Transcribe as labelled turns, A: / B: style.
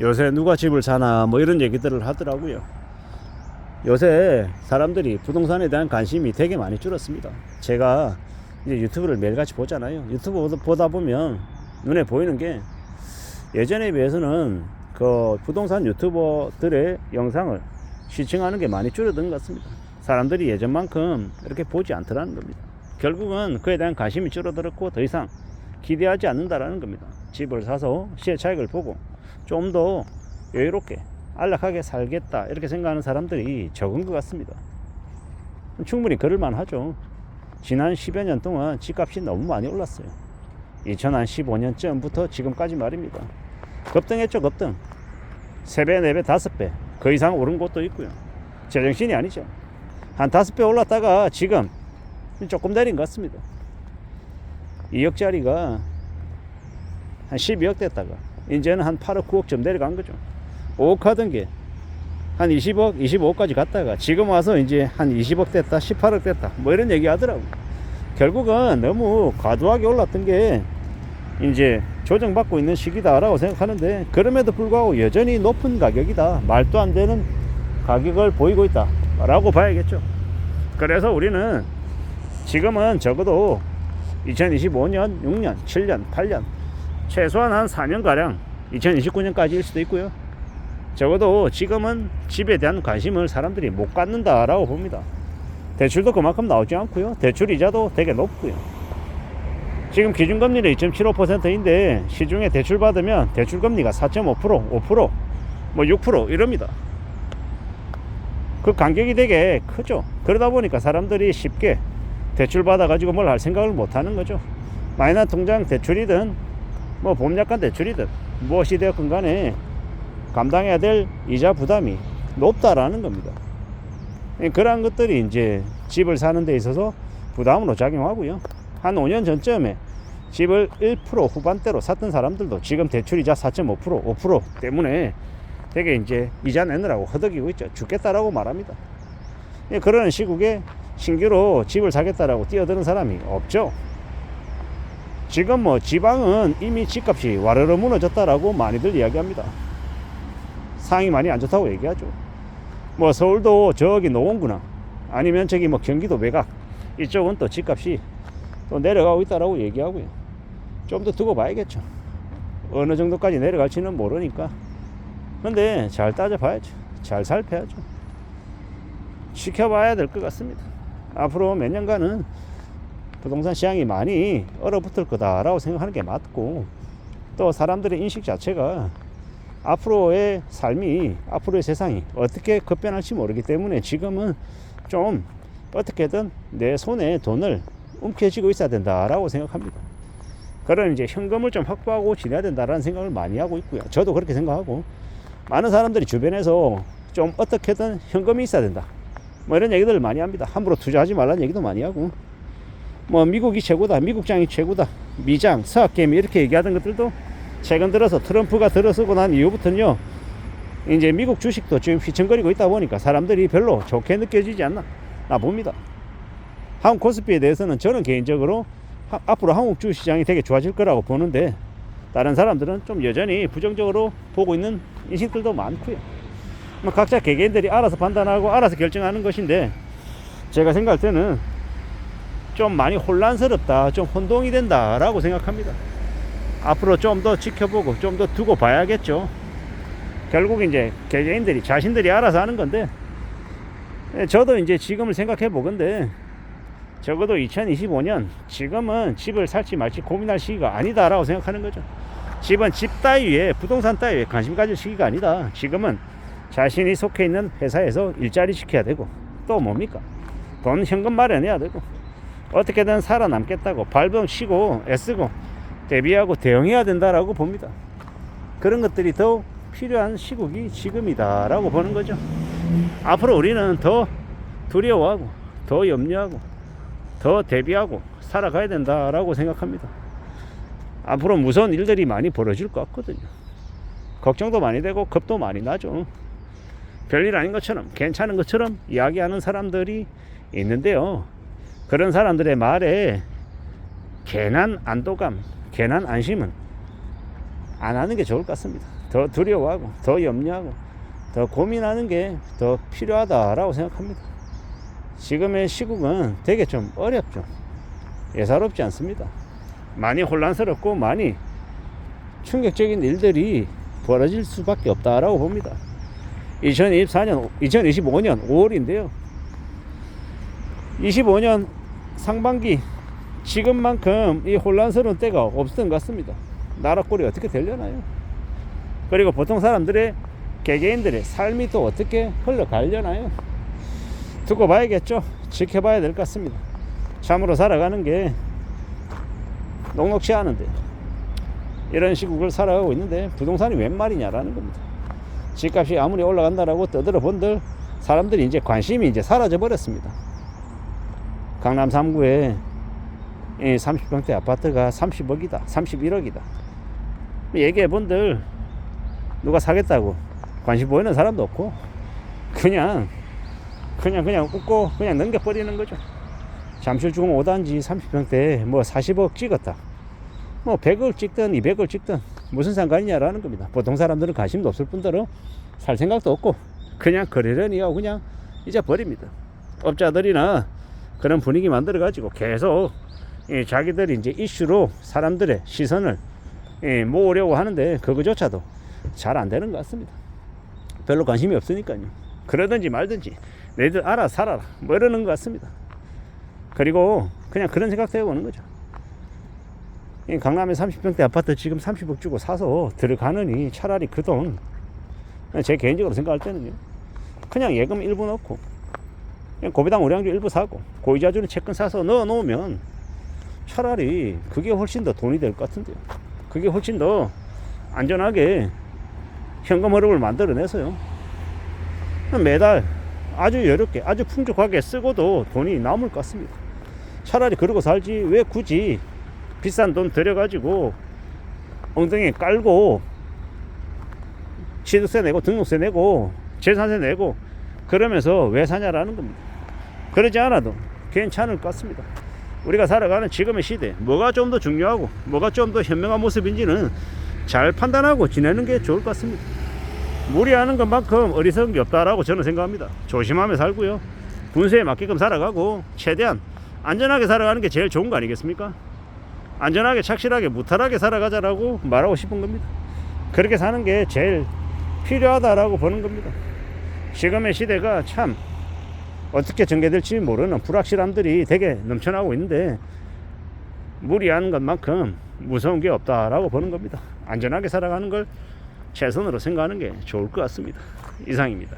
A: 요새 누가 집을 사나 뭐 이런 얘기들을 하더라고요. 요새 사람들이 부동산에 대한 관심이 되게 많이 줄었습니다. 제가 이제 유튜브를 매일같이 보잖아요. 유튜브 보다 보면 눈에 보이는 게 예전에 비해서는 그 부동산 유튜버들의 영상을 시청하는 게 많이 줄어든 것 같습니다. 사람들이 예전만큼 이렇게 보지 않더라는 겁니다. 결국은 그에 대한 관심이 줄어들었고 더 이상 기대하지 않는다라는 겁니다. 집을 사서 시세 차익을 보고 좀 더 여유롭게 안락하게 살겠다 이렇게 생각하는 사람들이 적은 것 같습니다. 충분히 그럴만 하죠. 지난 10여 년 동안 집값이 너무 많이 올랐어요. 2015년쯤부터 지금까지 말입니다. 급등했죠. 급등 3배 4배 5배 그 이상 오른 곳도 있고요. 제정신이 아니죠. 한 5배 올랐다가 지금 조금 내린 것 같습니다. 2억짜리가 한 12억 됐다가 이제는 한 8억 9억쯤 내려간 거죠. 5억 하던 게 한 20억 25억까지 갔다가 지금 와서 이제 한 20억 됐다 18억 됐다 뭐 이런 얘기 하더라고요. 결국은 너무 과도하게 올랐던 게 이제 조정받고 있는 시기다라고 생각하는데, 그럼에도 불구하고 여전히 높은 가격이다, 말도 안 되는 가격을 보이고 있다 라고 봐야겠죠. 그래서 우리는 지금은 적어도 2025년 6년 7년 8년 최소한 한 4년가량 2029년까지일 수도 있고요. 적어도 지금은 집에 대한 관심을 사람들이 못 갖는다라고 봅니다. 대출도 그만큼 나오지 않고요. 대출 이자도 되게 높고요. 지금 기준금리는 2.75%인데 시중에 대출 받으면 대출금리가 4.5%, 5%, 뭐 6% 이럽니다. 그 간격이 되게 크죠. 그러다 보니까 사람들이 쉽게 대출 받아가지고 뭘 할 생각을 못 하는 거죠. 마이너스 통장 대출이든 뭐 보험약관 대출이든 무엇이 되었건 간에 감당해야 될 이자 부담이 높다라는 겁니다. 그러한 것들이 이제 집을 사는 데 있어서 부담으로 작용하고요. 한 5년 전쯤에 집을 1% 후반대로 샀던 사람들도 지금 대출이자 4.5%, 5% 때문에 되게 이제 이자 내느라고 허덕이고 있죠. 죽겠다라고 말합니다. 그런 시국에 신규로 집을 사겠다라고 뛰어드는 사람이 없죠. 지금 뭐 지방은 이미 집값이 와르르 무너졌다라고 많이들 이야기합니다. 상황이 많이 안 좋다고 얘기하죠. 뭐 서울도 저기 노원구나 아니면 저기 뭐 경기도 외곽 이쪽은 또 집값이 또 내려가고 있다라고 얘기하고요. 좀 더 두고 봐야겠죠. 어느 정도까지 내려갈지는 모르니까. 근데 잘 따져봐야죠. 잘 살펴야죠. 지켜봐야 될 것 같습니다. 앞으로 몇 년간은 부동산 시장이 많이 얼어붙을 거다라고 생각하는 게 맞고, 또 사람들의 인식 자체가 앞으로의 삶이, 앞으로의 세상이 어떻게 급변할지 모르기 때문에 지금은 좀 어떻게든 내 손에 돈을 움켜쥐고 있어야 된다라고 생각합니다. 그런 이제 현금을 좀 확보하고 지내야 된다라는 생각을 많이 하고 있고요. 저도 그렇게 생각하고, 많은 사람들이 주변에서 좀 어떻게든 현금이 있어야 된다 뭐 이런 얘기들을 많이 합니다. 함부로 투자하지 말라는 얘기도 많이 하고, 뭐 미국이 최고다, 미국장이 최고다, 미장, 서학개미 이렇게 얘기하던 것들도 최근 들어서 트럼프가 들어서고 난 이후부터는요, 이제 미국 주식도 지금 휘청거리고 있다 보니까 사람들이 별로 좋게 느껴지지 않나 봅니다. 한국 코스피에 대해서는 저는 개인적으로 앞으로 한국 주시장이 되게 좋아질 거라고 보는데, 다른 사람들은 좀 여전히 부정적으로 보고 있는 인식들도 많고요. 뭐 각자 개개인들이 알아서 판단하고 알아서 결정하는 것인데, 제가 생각할 때는 좀 많이 혼란스럽다, 좀 혼동이 된다라고 생각합니다. 앞으로 좀 더 지켜보고 좀 더 두고 봐야겠죠. 결국 이제 개개인들이 자신들이 알아서 하는 건데, 저도 이제 지금을 생각해 보건데, 적어도 2025년 지금은 집을 살지 말지 고민할 시기가 아니다라고 생각하는 거죠. 집은 집 따위에, 부동산 따위에 관심 가질 시기가 아니다. 지금은 자신이 속해 있는 회사에서 일자리 지켜야 되고, 또 뭡니까, 돈 현금 마련해야 되고, 어떻게든 살아남겠다고 발버둥 치고 애쓰고 대비하고 대응해야 된다라고 봅니다. 그런 것들이 더 필요한 시국이 지금이다 라고 보는 거죠. 앞으로 우리는 더 두려워하고 더 염려하고 더 대비하고 살아가야 된다라고 생각합니다. 앞으로 무서운 일들이 많이 벌어질 것 같거든요. 걱정도 많이 되고 겁도 많이 나죠. 별일 아닌 것처럼, 괜찮은 것처럼 이야기하는 사람들이 있는데요, 그런 사람들의 말에 괜한 안도감, 괜한 안심은 안 하는 게 좋을 것 같습니다. 더 두려워하고 더 염려하고 더 고민하는 게 더 필요하다라고 생각합니다. 지금의 시국은 되게 좀 어렵죠. 예사롭지 않습니다. 많이 혼란스럽고 많이 충격적인 일들이 벌어질 수밖에 없다라고 봅니다. 2025년 5월인데요. 25년 상반기 지금만큼 이 혼란스러운 때가 없었던 것 같습니다. 나라 꼴이 어떻게 되려나요? 그리고 보통 사람들의 개개인들의 삶이 또 어떻게 흘러가려나요? 두고 봐야겠죠. 지켜봐야 될 것 같습니다. 참으로 살아가는 게 녹록치 않은데 이런 시국을 살아가고 있는데 부동산이 웬 말이냐라는 겁니다. 집값이 아무리 올라간다라고 떠들어 본들 사람들이 이제 관심이 이제 사라져 버렸습니다. 강남 3구에 30평대 아파트가 30억이다 31억이다 얘기해 본들 누가 사겠다고 관심 보이는 사람도 없고 그냥 웃고 그냥 넘겨버리는 거죠. 잠실중 5단지 30평대 뭐 40억 찍었다 뭐 100억 찍든 200억 찍든 무슨 상관이냐라는 겁니다. 보통 사람들은 관심도 없을 뿐더러 살 생각도 없고 그냥 그러려니 하고 그냥 잊어버립니다. 업자들이나 그런 분위기 만들어 가지고 계속 자기들이 이제 이슈로 사람들의 시선을 모으려고 하는데 그거조차도 잘 안 되는 것 같습니다. 별로 관심이 없으니까요. 그러든지 말든지 너희들 알아서 살아라 뭐 이러는 것 같습니다. 그리고 그냥 그런 생각도 해보는 거죠. 강남에 30평대 아파트 지금 30억 주고 사서 들어가느니 차라리 그 돈 제 개인적으로 생각할 때는요 그냥 예금 일부 넣고 그냥 고배당 우량주 일부 사고 고이자 주는 채권 사서 넣어 놓으면 차라리 그게 훨씬 더 돈이 될 것 같은데요. 그게 훨씬 더 안전하게 현금 흐름을 만들어내서요 매달 아주 여렵게 아주 풍족하게 쓰고도 돈이 남을 것 같습니다. 차라리 그러고 살지 왜 굳이 비싼 돈 들여가지고 엉덩이에 깔고 취득세 내고 등록세 내고 재산세 내고 그러면서 왜 사냐라는 겁니다. 그러지 않아도 괜찮을 것 같습니다. 우리가 살아가는 지금의 시대 뭐가 좀 더 중요하고 뭐가 좀 더 현명한 모습인지는 잘 판단하고 지내는 게 좋을 것 같습니다. 무리하는 것만큼 어리석은 게 없다라고 저는 생각합니다. 조심하며 살고요 분수에 맞게끔 살아가고 최대한 안전하게 살아가는 게 제일 좋은 거 아니겠습니까? 안전하게 착실하게 무탈하게 살아가자라고 말하고 싶은 겁니다. 그렇게 사는 게 제일 필요하다라고 보는 겁니다. 지금의 시대가 참 어떻게 전개될지 모르는 불확실함들이 되게 넘쳐나고 있는데 무리하는 것만큼 무서운 게 없다라고 보는 겁니다. 안전하게 살아가는 걸 최선으로 생각하는 게 좋을 것 같습니다. 이상입니다.